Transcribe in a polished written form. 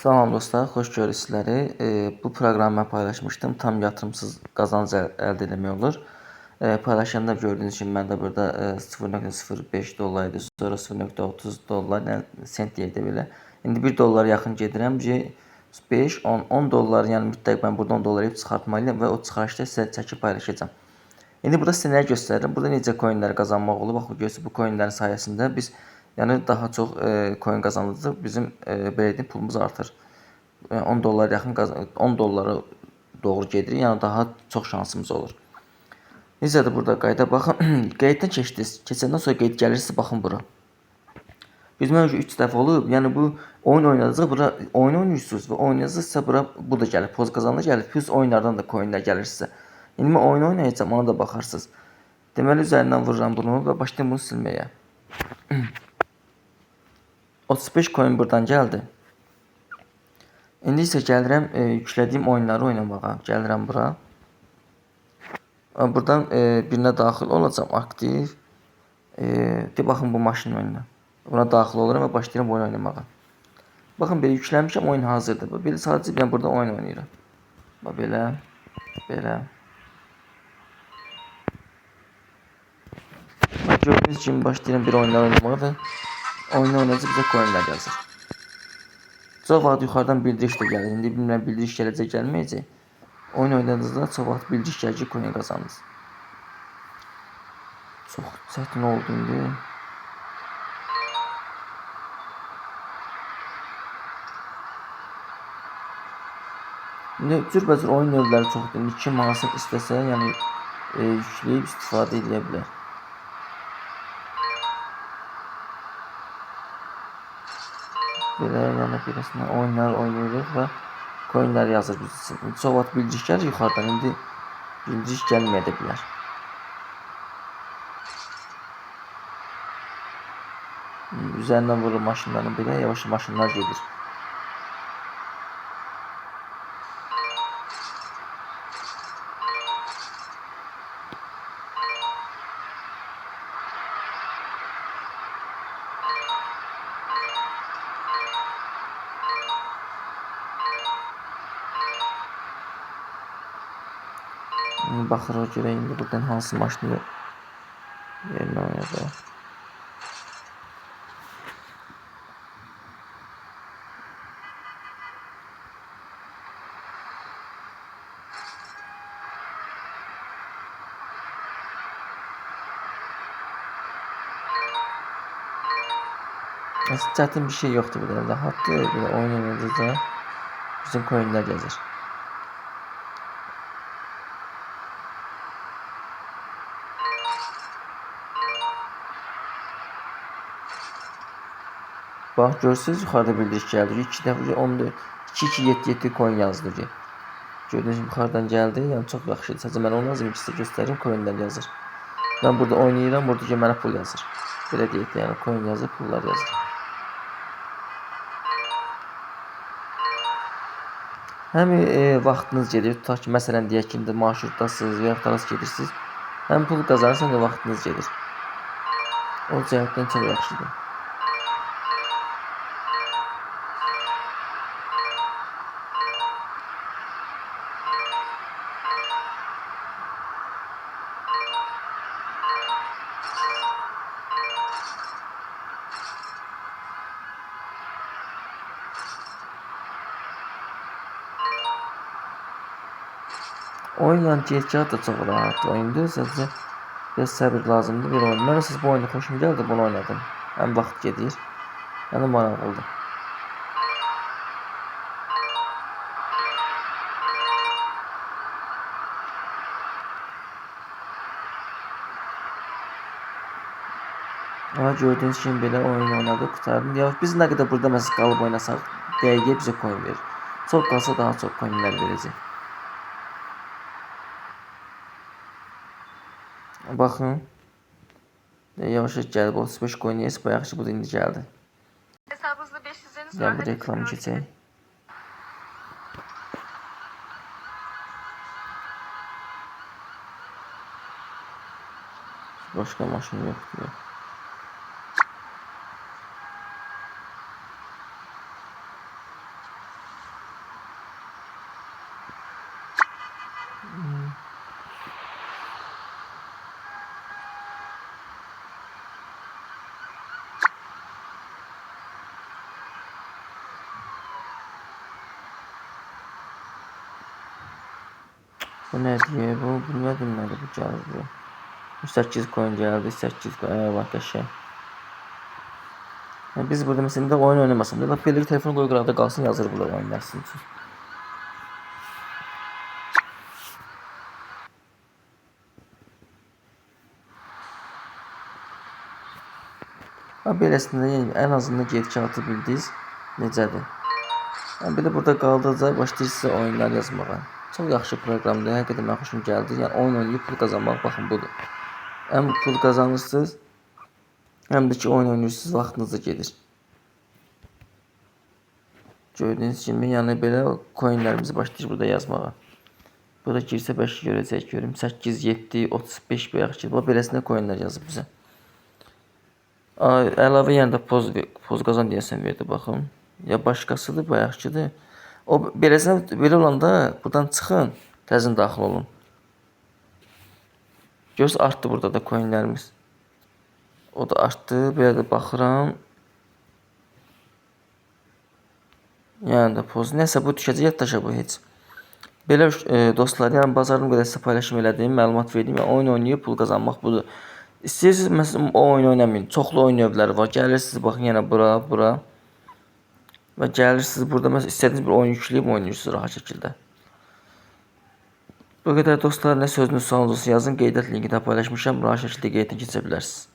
Salam dostlar, xoş görürük sizləri. Bu proqramı mən paylaşmışdım. Tam yatırımsız qazanc əldə etmək olur. Paylaşanda gördüyünüz kimi mən də burada 0.05 dollar idi, sonra 0.30 dollar, yəni sent deyək belə. İndi 1 dollara yaxın gedirəm ki 5, 10 dollar, yəni mütləq mən burada 10 dollar çıxartmalıyam və o çıxarışda sizə çəkib paylaşacağam. İndi burada sizə nə göstərirəm? Burada necə coinləri qazanmaq olur? Bax, görürsünüz bu coinlərin sayəsində biz daha çox coin qazandıqca bizim belə deyim pulumuz artır. 10 dollar yaxın 10 dollara doğru gedirik. Yəni daha çox şansımız olur. Necədir burada qayda baxın. Qeyddən keçdiniz. Keçəndən sonra qeyd gəlirsiniz, baxın bura. Biz mən 3 dəfə olub. Yəni bu oyun oynadığınızda bura oyun oynayırsınız və oynayacaqsa bura bu da gəlir. Poz qazanlar gəlir. Plus oyunlardan da coinlər gəlir sizə. İndi mən oyun oynayacağam, ona da baxarsınız. Deməli üzərindən vururam bunu və başlayım bunu silməyə. 35 coin buradan gəldi. İndi isə gəlirəm yüklədiyim oyunları oynamağa. Gəlirəm bura. Buradan birinə daxil olacağam, aktiv. Baxın bu maşın oyununa. Buna daxil oluram və başlayıram oyun oynamağa. Baxın belə yükləmişəm, oyun hazırdır. Belə sadəcə mən burada oyun oynayıram. Belə, belə. Gördüyünüz kimi başlayıram bir oyunlar oynamağa və oyunu oynayacaq bizə coinlər yazır. Çox vaxt yuxarıdan bildiriş də gəlir. İndi bilmirəm bildiriş gələcək, gəlməyəcək. Oyun oynadığınızda çox vaxt bildiriş gəlir ki, coin qazandınız. Çox çətin oldu indi. İndi cürbəcür oyun növləri çoxdur. İndi kim hansını istəsə, yəni yükləyib istifadə edə bilər. Belə yəni birisindən oyunlar oynayırıq və coinlər yazır biz üçün. Çox vaxt bildiriş gəlir yuxarıdan, indi bildiriş gəlməyə də bilər. Üzərindən vurur maşınların belə, yavaş maşınlar gedir. Baxırıq görək indi buradan hansı maşını yerinə oynayacaq. Çətin bir şey yoxdur burada, rahatdır. Belə oyun oynayacaqsa bizim coinlər gəzir. Bax, görürsünüz yuxarıda bildiriş gəldi. 2 dəfə 14, 2277 coin yazdı. Gördüyünüz kimi yuxarıdan gəldi. Yəni çox yaxşıdır. Sadəcə mən onu lazım sizə göstərim, coinlər yazır. Mən burada oynayıram, burada ki mənə pul yazır. Belə deyək də, yəni coin yazır, pullar yazır. Həm vaxtınız gedir. Tutaq ki, məsələn deyək ki, indi marşrutdasınız və yaxud da gedirsiniz. Həm pul qazanırsınız, həm də vaxtınız gedir. O cəhətdən çox yaxşıdır. Oyun yəni getgah da çox rahat oyundur. Sadəcə biraz səbir lazımdır bir oyun. Mən siz bu oyunu xoşum gəldi, bunu oynadım. Həm vaxt gedir, həm də maraqlıdır. Gördüyünüz kimi belə oyun oynadıq, qurtardım. Ya biz nə qədər burada məsəl qalıb oynasaq, dəqiqəyə bizə coin verir. Çox qalsa daha çox coinlər verəcək. Baxın. Yavaş gəlib 35 coin yes, bayaq ki bu da indi gəldi. Hesabınızda 500'ünüz Ya var. bu reklamı keçək. Başqa maşın yoxdur. Bu ne diye bu? Bilmedim nerede bu geldi. 8 coin geldi. 8 coin. Eyvah qəşəng. Yani biz burada mesela oyun oynamasın da bak belli telefonu koy qıraqda qalsın yazır bunlar oynarsın üçün. Beləsində yəni ən azından gedişatı bildiniz necədir. Yəni bir də burada qaldıqca başlayırsınız oyunlar yazmağa. Çox yaxşı proqramdır. Həqiqətən mənə xoşum gəldi. Yəni oyun oynayıb pul qazanmaq baxın budur. Həm pul qazanırsınız, həm də ki oyun oynayırsınız, vaxtınız da gedir. Gördüyünüz kimi yəni belə coinlərimizi başlayır burada yazmağa. Burada girsə bəlkə görəcək görüm 8, 7, 35 bayaq ki. Bu beləsində coinlər yazıb bizə. Əlavə yəni də poz qazan deyəsən verdi baxın. Ya başqasıdır bayaqçıdır. O beləsində belə olanda buradan çıxın, təzən daxil olun. Görürsünüz artdı burada da coinlərimiz. O da artdı. Belə də baxıram. Yəni də poz. Nəsə bu düşəcək yaddaşa bu heç. Belə dostlar, yəni bazarım qədər sizə paylaşım elədim, məlumat verdim. Yəni oyun oynayıb pul qazanmaq budur. İstəyirsiniz məsələn o oyun oynamayın. Çoxlu oyun növləri var. Gəlirsiniz baxın yenə bura. Və gəlirsiniz burada məsələn istədiyiniz bir oyun yükləyib oynayırsınız rahat şəkildə. Bu qədər dostlar, nə sözünüz sualınız olsa yazın, qeydiyyat linki də paylaşmışam. Rahat şəkildə qeydiyyatını keçə bilərsiniz.